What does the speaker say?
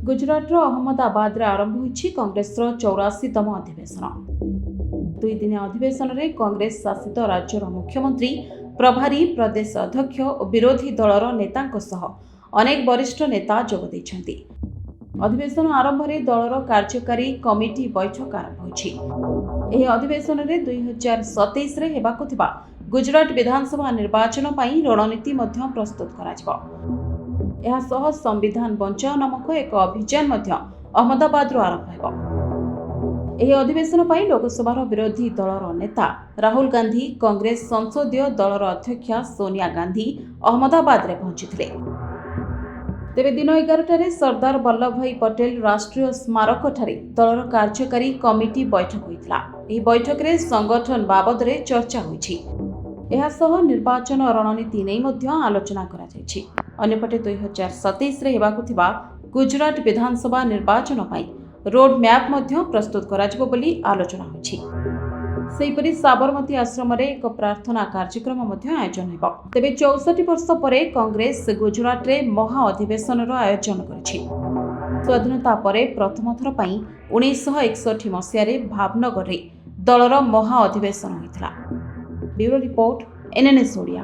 गुजरातर अहमदाबाद आरंभ होइछि कांग्रेसर 84तम अधिवेशन। 2 दिनिया अधिवेशन में कांग्रेस शासित राज्यर मुख्यमंत्री, प्रभारी, प्रदेश अध्यक्ष और विरोधी दलर नेतांक सह अनेक वरिष्ठ नेता जोग दैछन्ति। अधिवेशन आरंभ में दलर कार्यकारी कमिटी बैठक आरंभ होइछि। एही अधिवेशन में 2027 रे हेबाकु थिबा गुजरात विधानसभा निर्वाचन पई रणनीति मध्य प्रस्तुत कराजिबो। यह सह संविधान बचाओ नामक एक अभियान मध्य अहमदाबाद आरंभ हेबो। एही अधिवेशन पई लोकसभार विरोधी दलर नेता राहुल गांधी, कांग्रेस संसदीय दलर अध्यक्षा सोनिया गांधी अहमदाबाद रे पहुंचीथिले। तेबे दिन 11 सरदार वल्लभ भाई पटेल राष्ट्रीय स्मारक ठारे दलर कार्यकारी कमिटी बैठक होइतिला। एही बैठक रे संगठन बाबद रे चर्चा होइछि। एहा सह निर्वाचन रणनीति नै मध्य आलोचना करा जायछि। अन्यपटे 2027 रे हेबाकु थिबा गुजरात विधानसभा निर्वाचन पई रोड मैप मध्य प्रस्तुत कराजिबो बोली आलोचना होइछि। सेहिपरि साबरमती आश्रम रे एक प्रार्थना कार्यक्रम मध्य आयोजन हेबो। तेबे 64 वर्ष परे कांग्रेस गुजरात रे महा अधिवेशन रो आयोजन करछि। स्वाधीनता परे प्रथम थर पई 1961 मसिया रे भावनगर रे दलर महा अधिवेशन होइतिला। Bureau report, NNS Odia.